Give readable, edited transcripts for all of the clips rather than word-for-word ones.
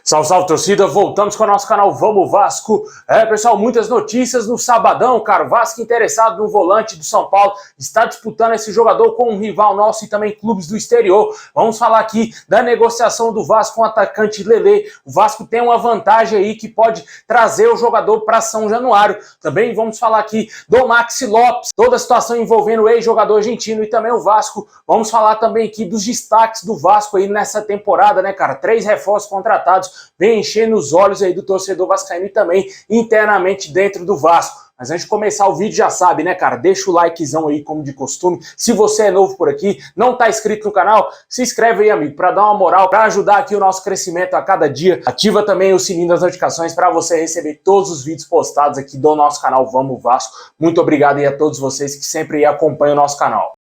Salve, salve, torcida, voltamos com o nosso canal Vamos Vasco. Pessoal, muitas notícias no sabadão, cara. O Vasco interessado no volante do São Paulo, está disputando esse jogador com um rival nosso e também clubes do exterior. Vamos falar aqui da negociação do Vasco com o atacante Lelê. O Vasco tem uma vantagem aí que pode trazer o jogador para São Januário. Também vamos falar aqui do Maxi Lopes, toda a situação envolvendo o ex-jogador argentino e também o Vasco. Vamos falar também aqui dos destaques do Vasco aí nessa temporada, né, cara? 3 reforços contratados, vem enchendo os olhos aí do torcedor vascaíno e também internamente dentro do Vasco. Mas antes de começar o vídeo, já sabe, né, cara? Deixa o likezão aí, como de costume. Se você é novo por aqui, não tá inscrito no canal, se inscreve aí, amigo, para dar uma moral, para ajudar aqui o nosso crescimento a cada dia. Ativa também o sininho das notificações para você receber todos os vídeos postados aqui do nosso canal Vamos Vasco. Muito obrigado aí a todos vocês que sempre acompanham o nosso canal.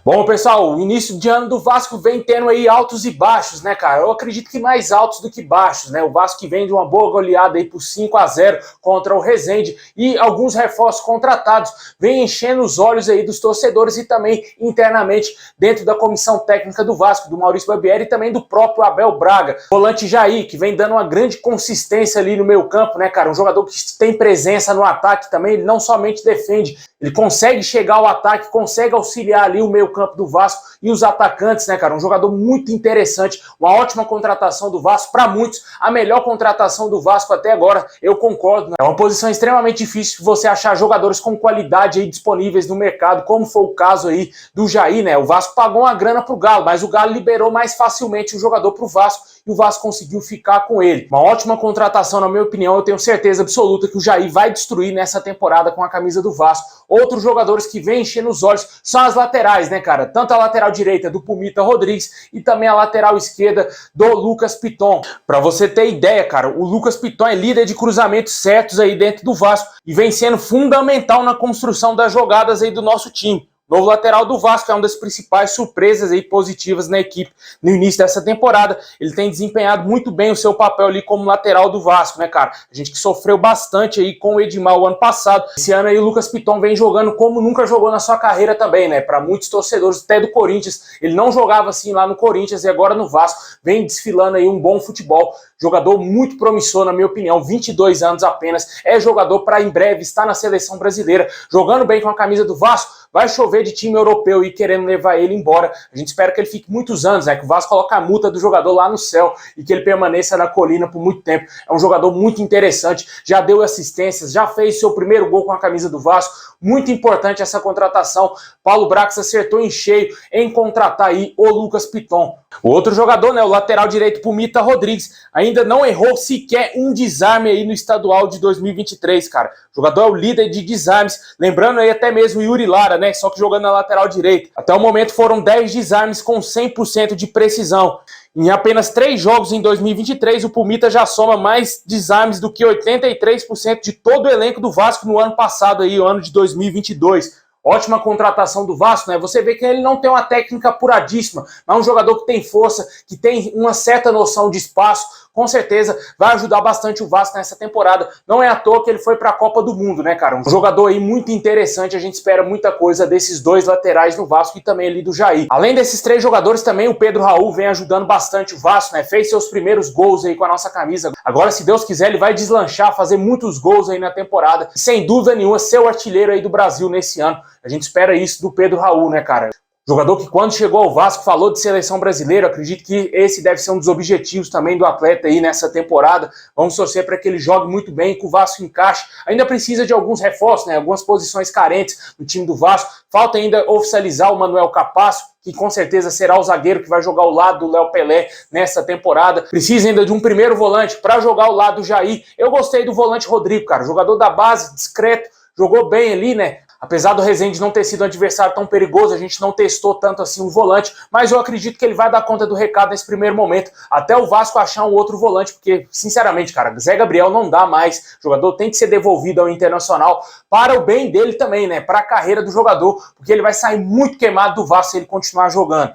Bom, pessoal, o início de ano do Vasco vem tendo aí altos e baixos, né, cara? Eu acredito que mais altos do que baixos, né? O Vasco que vem de uma boa goleada aí por 5-0 contra o Resende e alguns reforços contratados vem enchendo os olhos aí dos torcedores e também internamente dentro da comissão técnica do Vasco, do Maurício Barbieri e também do próprio Abel Braga. Volante Jair, que vem dando uma grande consistência ali no meio campo, né, cara? Um jogador que tem presença no ataque também, ele não somente defende, ele consegue chegar ao ataque, consegue auxiliar ali o meio campo do Vasco e os atacantes, né, cara? Um jogador muito interessante, uma ótima contratação do Vasco, para muitos, a melhor contratação do Vasco até agora, eu concordo, né? É uma posição extremamente difícil de você achar jogadores com qualidade aí disponíveis no mercado, como foi o caso aí do Jair, né? O Vasco pagou uma grana pro Galo, mas o Galo liberou mais facilmente o jogador pro Vasco e o Vasco conseguiu ficar com ele. Uma ótima contratação, na minha opinião, eu tenho certeza absoluta que o Jair vai destruir nessa temporada com a camisa do Vasco. Outros jogadores que vêm enchendo os olhos são as laterais, né, cara? Tanto a lateral direita do Pumita Rodrigues e também a lateral esquerda do Lucas Piton. Pra você ter ideia, cara, o Lucas Piton é líder de cruzamentos certos aí dentro do Vasco e vem sendo fundamental na construção das jogadas aí do nosso time. Novo lateral do Vasco é uma das principais surpresas aí positivas na equipe no início dessa temporada. Ele tem desempenhado muito bem o seu papel ali como lateral do Vasco, né, cara? A gente que sofreu bastante aí com o Edmar o ano passado. Esse ano aí o Lucas Piton vem jogando como nunca jogou na sua carreira também, né? Para muitos torcedores, até do Corinthians. Ele não jogava assim lá no Corinthians e agora no Vasco vem desfilando aí um bom futebol. Jogador muito promissor, na minha opinião, 22 anos apenas. É jogador para em breve estar na seleção brasileira, jogando bem com a camisa do Vasco. Vai chover de time europeu e querendo levar ele embora. A gente espera que ele fique muitos anos, né? Que o Vasco coloque a multa do jogador lá no céu e que ele permaneça na colina por muito tempo. É um jogador muito interessante, já deu assistências, já fez seu primeiro gol com a camisa do Vasco. Muito importante essa contratação. Paulo Brax acertou em cheio em contratar aí o Lucas Piton. O outro jogador, né, o lateral direito Pumita Rodrigues, ainda não errou sequer um desarme aí no estadual de 2023, cara. O jogador é o líder de desarmes, lembrando aí até mesmo o Yuri Lara, né, só que jogando na lateral direita. Até o momento foram 10 desarmes com 100% de precisão. Em apenas 3 jogos em 2023, o Pumita já soma mais desarmes do que 83% de todo o elenco do Vasco no ano passado, aí, o ano de 2022. Ótima contratação do Vasco, né? Você vê que ele não tem uma técnica apuradíssima, mas é um jogador que tem força, que tem uma certa noção de espaço. Com certeza vai ajudar bastante o Vasco nessa temporada. Não é à toa que ele foi para a Copa do Mundo, né, cara? Um jogador aí muito interessante, a gente espera muita coisa desses 2 laterais no Vasco e também ali do Jair. Além desses 3 jogadores, também o Pedro Raul vem ajudando bastante o Vasco, né? Fez seus primeiros gols aí com a nossa camisa. Agora, se Deus quiser, ele vai deslanchar, fazer muitos gols aí na temporada. Sem dúvida nenhuma, ser o artilheiro aí do Brasil nesse ano. A gente espera isso do Pedro Raul, né, cara? Jogador que quando chegou ao Vasco falou de seleção brasileira, acredito que esse deve ser um dos objetivos também do atleta aí nessa temporada. Vamos torcer para que ele jogue muito bem, que o Vasco encaixe. Ainda precisa de alguns reforços, né? Algumas posições carentes no time do Vasco. Falta ainda oficializar o Manuel Capasso, que com certeza será o zagueiro que vai jogar ao lado do Léo Pelé nessa temporada. Precisa ainda de um primeiro volante para jogar ao lado do Jair. Eu gostei do volante Rodrigo, cara. Jogador da base, discreto, jogou bem ali, né? Apesar do Resende não ter sido um adversário tão perigoso, a gente não testou tanto assim um volante, mas eu acredito que ele vai dar conta do recado nesse primeiro momento, até o Vasco achar um outro volante, porque, sinceramente, cara, Zé Gabriel não dá mais, o jogador tem que ser devolvido ao Internacional, para o bem dele também, né, para a carreira do jogador, porque ele vai sair muito queimado do Vasco se ele continuar jogando.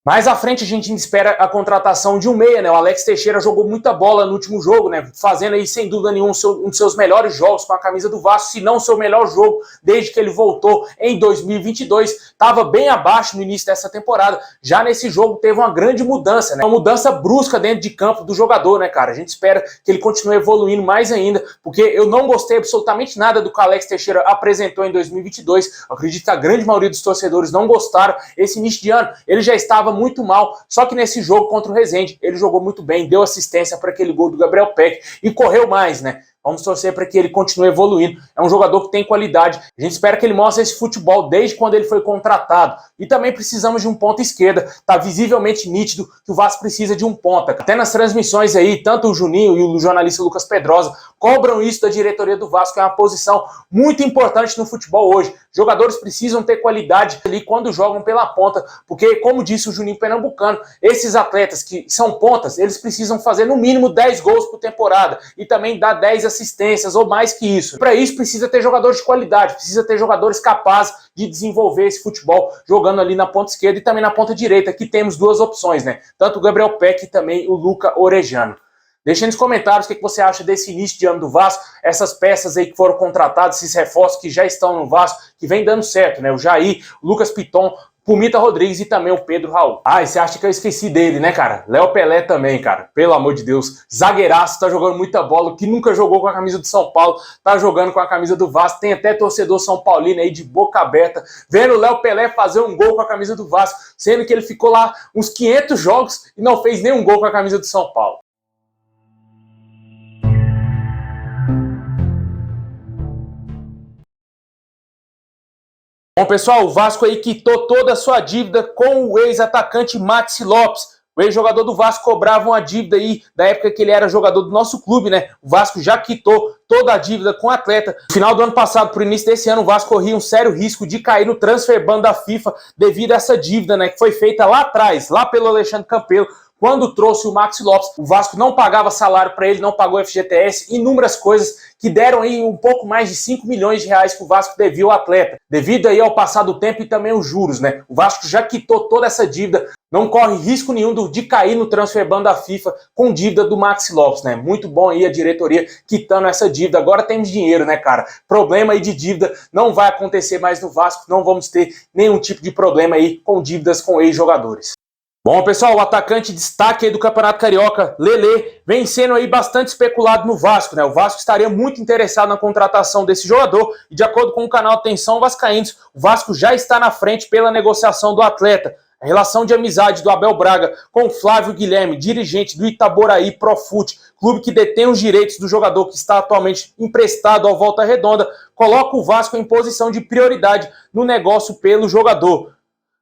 Mais à frente a gente espera a contratação de um meia, né? O Alex Teixeira jogou muita bola no último jogo, né? Fazendo aí, sem dúvida nenhuma, um dos seus melhores jogos com a camisa do Vasco, se não o seu melhor jogo desde que ele voltou em 2022. Estava bem abaixo no início dessa temporada. Já nesse jogo teve uma grande mudança, né? Uma mudança brusca dentro de campo do jogador, né, cara? A gente espera que ele continue evoluindo mais ainda, porque eu não gostei absolutamente nada do que o Alex Teixeira apresentou em 2022. Eu acredito que a grande maioria dos torcedores não gostaram. Esse início de ano, ele já estava muito mal, só que nesse jogo contra o Resende, ele jogou muito bem, deu assistência para aquele gol do Gabriel Peck e correu mais, né? Vamos torcer para que ele continue evoluindo. É um jogador que tem qualidade. A gente espera que ele mostre esse futebol desde quando ele foi contratado. E também precisamos de um ponta esquerda. Tá visivelmente nítido que o Vasco precisa de um ponta. Até nas transmissões aí, tanto o Juninho e o jornalista Lucas Pedrosa cobram isso da diretoria do Vasco. É uma posição muito importante no futebol hoje. Jogadores precisam ter qualidade ali quando jogam pela ponta. Porque, como disse o Juninho Pernambucano, esses atletas que são pontas, eles precisam fazer no mínimo 10 gols por temporada. E também dar 10 assistências ou mais que isso. Para isso precisa ter jogadores de qualidade, precisa ter jogadores capazes de desenvolver esse futebol jogando ali na ponta esquerda e também na ponta direita. Aqui temos duas opções, né? Tanto o Gabriel Peck e também o Luca Orejano. Deixa nos comentários o que você acha desse início de ano do Vasco, essas peças aí que foram contratadas, esses reforços que já estão no Vasco, que vem dando certo, né? O Jair, o Lucas Piton, Pumita Rodrigues e também o Pedro Raul. Ah, e você acha que eu esqueci dele, né, cara? Léo Pelé também, cara. Pelo amor de Deus. Zagueiraço, tá jogando muita bola, que nunca jogou com a camisa do São Paulo, tá jogando com a camisa do Vasco. Tem até torcedor São Paulino aí de boca aberta, vendo o Léo Pelé fazer um gol com a camisa do Vasco, sendo que ele ficou lá uns 500 jogos e não fez nenhum gol com a camisa do São Paulo. Bom, pessoal, o Vasco aí quitou toda a sua dívida com o ex-atacante Maxi Lopes. O ex-jogador do Vasco cobrava uma dívida aí da época que ele era jogador do nosso clube, né? O Vasco já quitou toda a dívida com o atleta. No final do ano passado, pro início desse ano, o Vasco corria um sério risco de cair no transfer ban da FIFA devido a essa dívida, né? Que foi feita lá atrás, lá pelo Alexandre Campelo, quando trouxe o Maxi Lopes. O Vasco não pagava salário para ele, não pagou FGTS, inúmeras coisas que deram aí um pouco mais de 5 milhões de reais que o Vasco devia ao atleta, devido aí ao passar do tempo e também os juros, né? O Vasco já quitou toda essa dívida, não corre risco nenhum de cair no transfer ban da FIFA com dívida do Maxi Lopes, né? Muito bom aí a diretoria quitando essa dívida. Agora temos dinheiro, né, cara? Problema aí de dívida não vai acontecer mais no Vasco, não vamos ter nenhum tipo de problema aí com dívidas com ex-jogadores. Bom, pessoal, o atacante destaque aí do Campeonato Carioca, Lelê, vem sendo aí bastante especulado no Vasco, né? O Vasco estaria muito interessado na contratação desse jogador e, de acordo com o canal Atenção Vascaínos, o Vasco já está na frente pela negociação do atleta. A relação de amizade do Abel Braga com Flávio Guilherme, dirigente do Itaboraí Profute, clube que detém os direitos do jogador que está atualmente emprestado ao Volta Redonda, coloca o Vasco em posição de prioridade no negócio pelo jogador.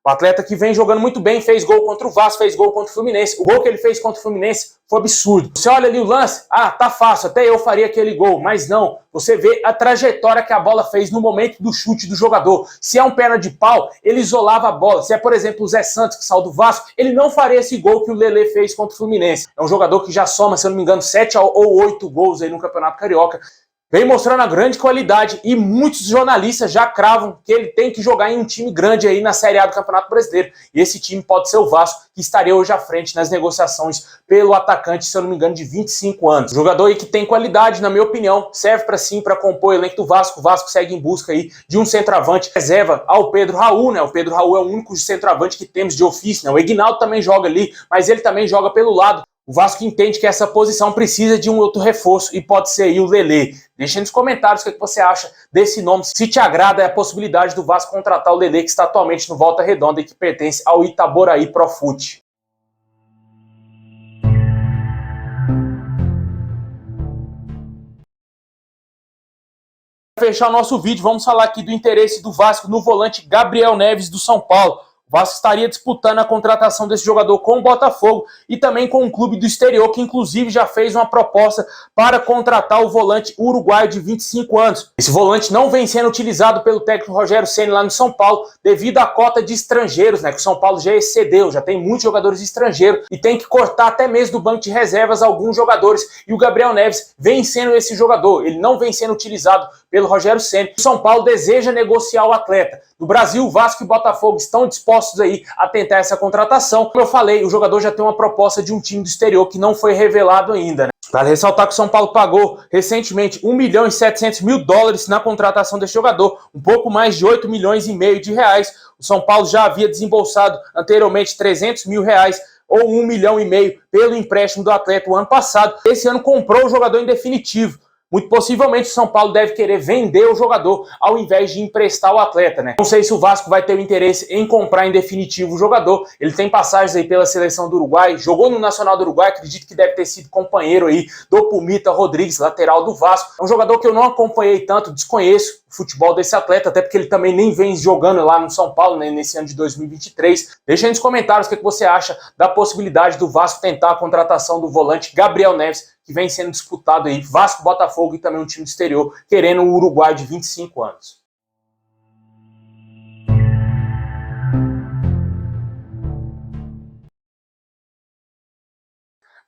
O atleta que vem jogando muito bem, fez gol contra o Vasco, fez gol contra o Fluminense. O gol que ele fez contra o Fluminense foi absurdo. Você olha ali o lance, tá fácil, até eu faria aquele gol, mas não. Você vê a trajetória que a bola fez no momento do chute do jogador. Se é um perna de pau, ele isolava a bola. Se é, por exemplo, o Zé Santos, que saiu do Vasco, ele não faria esse gol que o Lelê fez contra o Fluminense. É um jogador que já soma, se eu não me engano, 7 ou 8 gols aí no Campeonato Carioca. Vem mostrando a grande qualidade e muitos jornalistas já cravam que ele tem que jogar em um time grande aí na Série A do Campeonato Brasileiro. E esse time pode ser o Vasco, que estaria hoje à frente nas negociações pelo atacante, se eu não me engano, de 25 anos. Jogador aí que tem qualidade, na minha opinião, serve para sim, para compor o elenco do Vasco. O Vasco segue em busca aí de um centroavante reserva ao Pedro Raul, né? O Pedro Raul é o único centroavante que temos de ofício, né? O Egnaldo também joga ali, mas ele também joga pelo lado. O Vasco entende que essa posição precisa de um outro reforço e pode ser aí o Lelê. Deixa nos comentários o que você acha desse nome. Se te agrada a possibilidade do Vasco contratar o Lelê, que está atualmente no Volta Redonda e que pertence ao Itaboraí Profute. Para fechar o nosso vídeo, vamos falar aqui do interesse do Vasco no volante Gabriel Neves do São Paulo. O Vasco estaria disputando a contratação desse jogador com o Botafogo e também com um clube do exterior que inclusive já fez uma proposta para contratar o volante uruguaio de 25 anos. Esse volante não vem sendo utilizado pelo técnico Rogério Ceni lá no São Paulo devido à cota de estrangeiros, né? Que o São Paulo já excedeu, já tem muitos jogadores estrangeiros e tem que cortar até mesmo do banco de reservas alguns jogadores. E o Gabriel Neves vem sendo esse jogador, ele não vem sendo utilizado pelo Rogério Ceni. O São Paulo deseja negociar o atleta. No Brasil, o Vasco e o Botafogo estão dispostos dispostos aí a tentar essa contratação. Como eu falei, o jogador já tem uma proposta de um time do exterior que não foi revelado ainda, né? Vale ressaltar que o São Paulo pagou recentemente 1 milhão e 700 mil dólares na contratação desse jogador, um pouco mais de 8 milhões e meio de reais. O São Paulo já havia desembolsado anteriormente 300 mil reais ou 1 milhão e meio pelo empréstimo do atleta o ano passado. Esse ano comprou o jogador em definitivo. Muito possivelmente o São Paulo deve querer vender o jogador ao invés de emprestar o atleta, né? Não sei se o Vasco vai ter o interesse em comprar em definitivo o jogador. Ele tem passagens aí pela seleção do Uruguai, jogou no Nacional do Uruguai, acredito que deve ter sido companheiro aí do Pumita Rodrigues, lateral do Vasco. É um jogador que eu não acompanhei tanto, desconheço o futebol desse atleta, até porque ele também nem vem jogando lá no São Paulo, né, nesse ano de 2023. Deixa aí nos comentários o que você acha da possibilidade do Vasco tentar a contratação do volante Gabriel Neves, que vem sendo disputado aí, Vasco, Botafogo e também um time do exterior, querendo um uruguaio de 25 anos.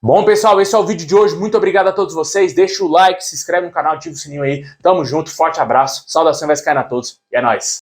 Bom, pessoal, esse é o vídeo de hoje. Muito obrigado a todos vocês. Deixa o like, se inscreve no canal, ativa o sininho aí. Tamo junto, forte abraço. Saudação vascaína a todos e é nóis.